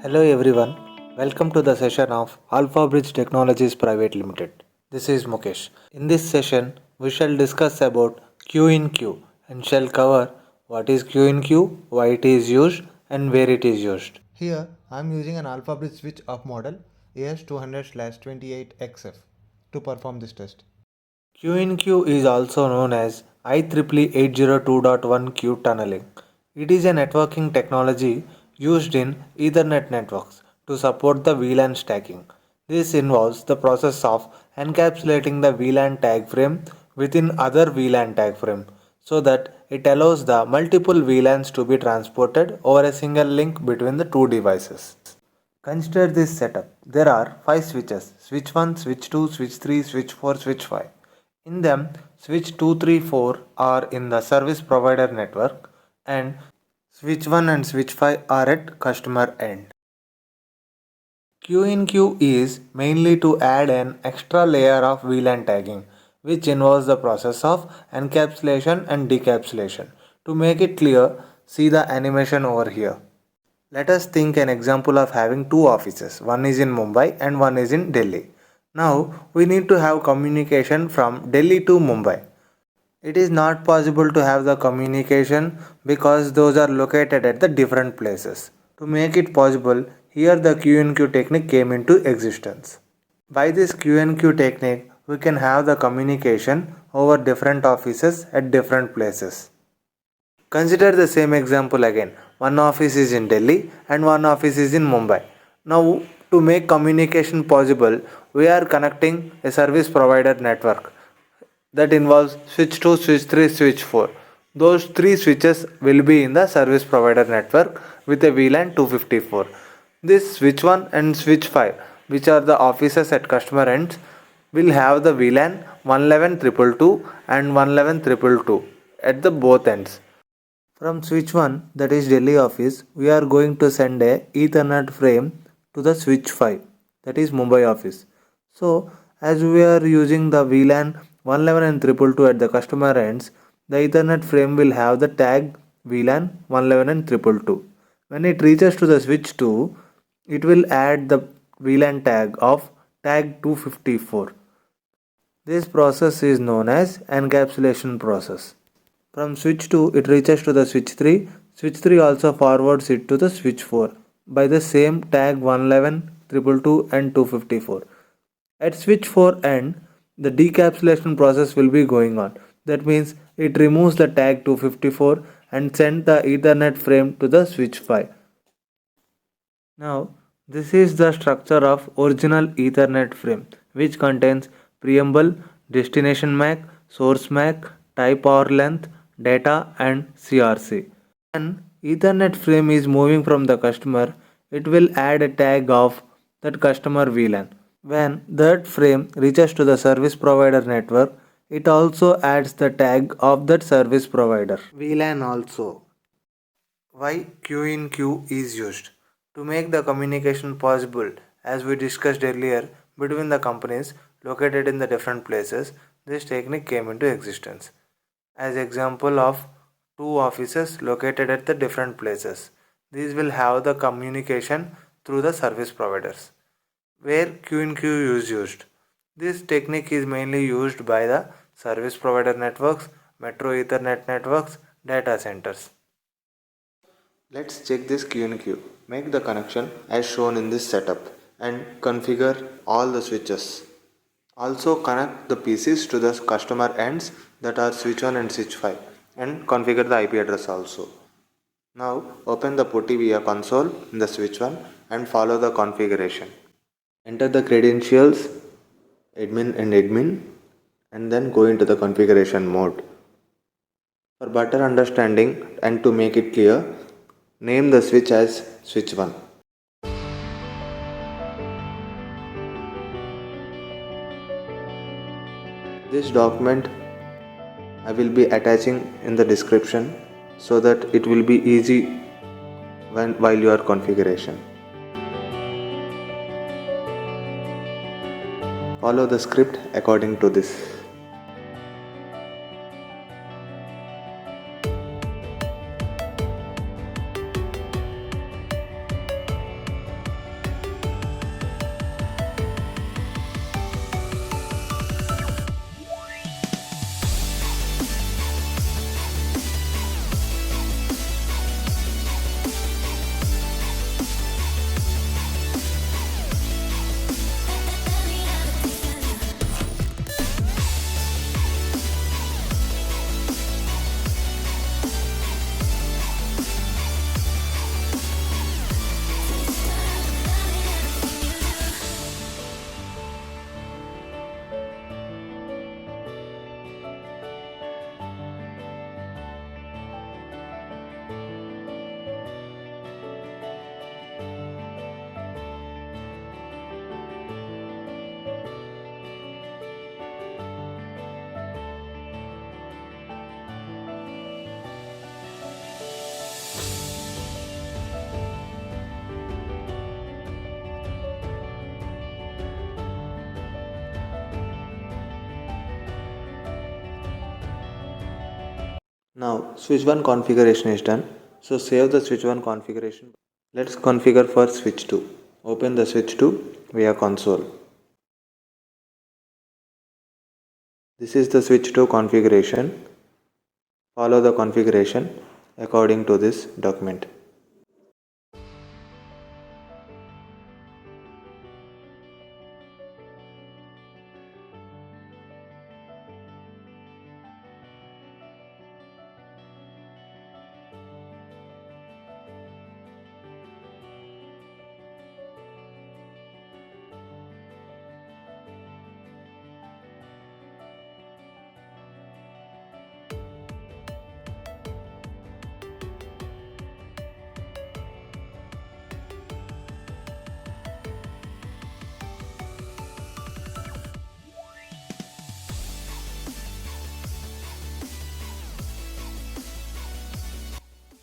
Hello everyone, welcome to the session of Alpha Bridge Technologies Private Limited. This is Mukesh. In this session, we shall discuss about Q in Q and shall cover what is Q in Q, why it is used and where it is used. Here, I am using an Alpha Bridge switch of model AS200/28XF to perform this test. Q in Q is also known as IEEE 802.1Q tunneling. It is a networking technology used in Ethernet networks to support the VLAN stacking. This involves the process of encapsulating the VLAN tag frame within other VLAN tag frame so that it allows the multiple VLANs to be transported over a single link between the two devices. Consider this setup. There are 5 switches: switch 1, switch 2, switch 3, switch 4, switch 5. In them, switch 2, 3, 4 are in the service provider network and switch 1 and switch 5 are at customer end. Q in Q is mainly to add an extra layer of VLAN tagging, which involves the process of encapsulation and decapsulation. To make it clear, see the animation over here. Let us think an example of having two offices. One is in Mumbai and one is in Delhi. Now we need to have communication from Delhi to Mumbai. It is not possible to have the communication because those are located at the different places. To make it possible, here the QNQ technique came into existence. By this QNQ technique, we can have the communication over different offices at different places. Consider the same example again. One office is in Delhi and one office is in Mumbai. Now, to make communication possible, we are connecting a service provider network that involves switch 2, switch 3, switch 4. Those three switches will be in the service provider network with a VLAN 254. This switch 1 and switch 5, which are the offices at customer ends, will have the VLAN 111.222 and 111.222 at the both ends. From switch 1, that is Delhi office, we are going to send a Ethernet frame to the switch 5, that is Mumbai office. So, as we are using the VLAN 111 and 222 at the customer ends, the Ethernet frame will have the tag VLAN 111 and 222. When it reaches to the switch 2, it will add the VLAN tag of tag 254. This process is known as encapsulation process. From switch 2, it reaches to the switch 3. Switch 3 also forwards it to the switch 4 by the same tag 111, 222 and 254. At switch 4 end, the decapsulation process will be going on. That means it removes the tag 254 and sends the Ethernet frame to the switch 5. Now, this is the structure of original Ethernet frame, which contains preamble, destination MAC, source MAC, type or length, data and CRC. When Ethernet frame is moving from the customer, it will add a tag of that customer VLAN. When that frame reaches to the service provider network, it also adds the tag of that service provider VLAN also. Why Q in Q is used? To make the communication possible, as we discussed earlier, between the companies located in the different places, this technique came into existence. As example of two offices located at the different places. These will have the communication through the service providers. Where Q in Q is used. This technique is mainly used by the service provider networks, metro Ethernet networks, data centers. Let's check this Q in Q. Make the connection as shown in this setup and configure all the switches. Also connect the PCs to the customer ends that are switch 1 and switch 5 and configure the IP address also. Now open the PuTTY via console in the switch 1 and follow the configuration. Enter the credentials admin and then go into the configuration mode. For better understanding and to make it clear, name the switch as switch 1. This document I will be attaching in the description so that it will be easy while you are configuration. Follow the script according to this. Now switch 1 configuration is done. So save the switch 1 configuration. Let's configure for switch 2. Open the switch 2 via console. This is the switch 2 configuration. Follow the configuration according to this document.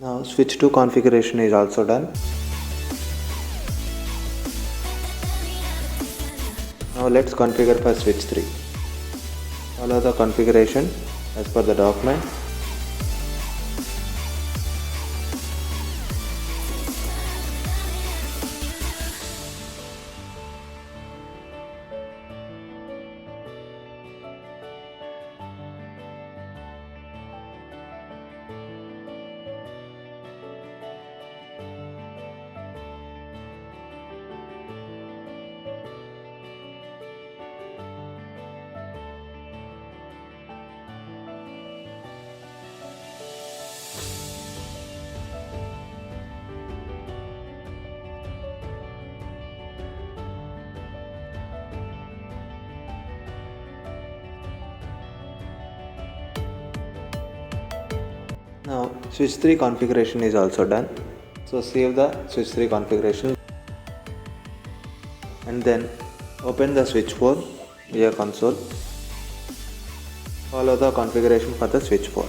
Now switch 2 configuration is also done. Now let's configure for switch 3. Follow the configuration as per the document. Now switch 3 configuration is also done. So save the switch 3 configuration and then open the switch 4 via console. Follow the configuration for the switch 4.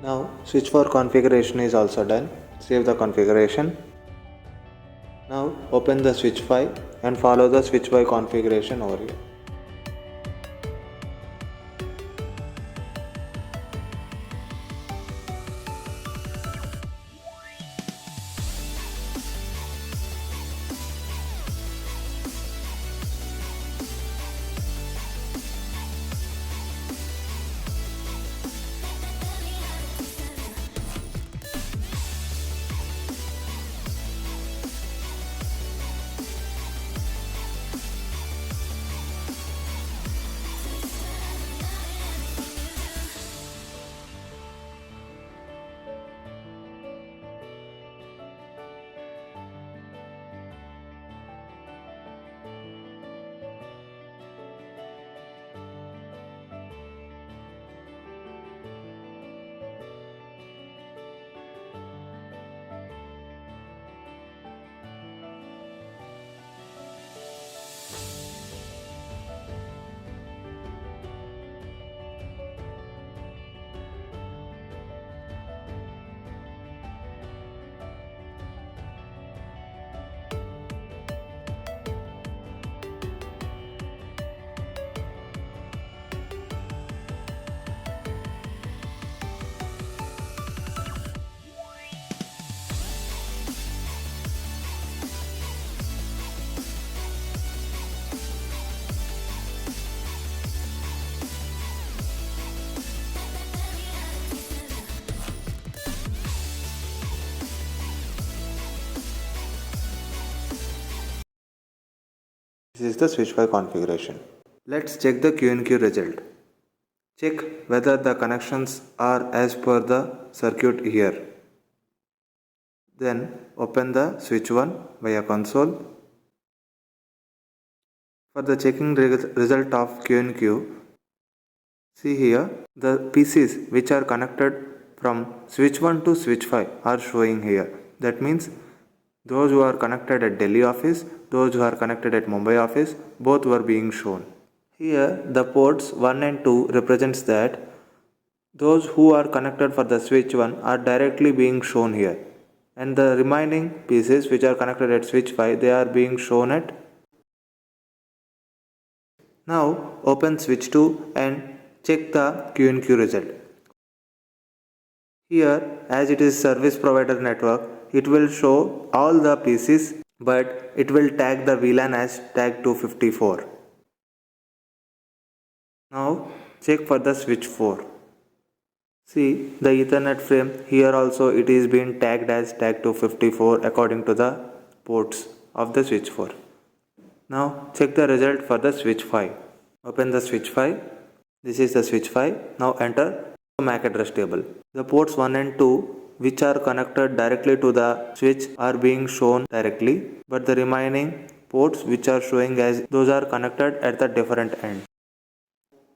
Now switch 4 configuration is also done. Save the configuration. Now open the switch 5 and follow the switch 5 configuration over here. This is the switch 5 configuration. Let's check the Q&Q result. Check whether the connections are as per the circuit here. Then open the switch 1 via console. For the checking result of Q&Q, see here the PCs which are connected from switch 1 to switch 5 are showing here. That means those who are connected at Delhi office, those who are connected at Mumbai office, both were being shown. Here the ports 1 and 2 represents that those who are connected for the switch 1 are directly being shown here, and the remaining pieces which are connected at switch 5, they are being shown at. Now open switch 2 and check the Q&Q result. Here, as it is service provider network, it will show all the PCs, but it will tag the VLAN as tag 254. Now check for the switch 4. See the Ethernet frame, here also it is being tagged as tag 254 according to the ports of the switch 4. Now check the result for the switch 5. Open the switch 5. This is the switch 5. Now enter the MAC address table. The ports 1 and 2 which are connected directly to the switch are being shown directly, but the remaining ports which are showing as those are connected at the different end.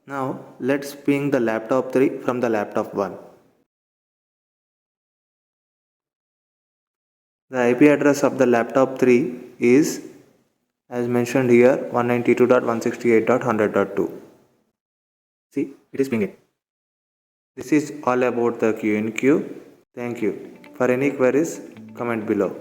Now let's ping the laptop 3 from the laptop 1. The IP address of the laptop 3 is, as mentioned here, 192.168.100.2. See, it is pinging. This is all about the Q&Q. Thank you. For any queries, comment below.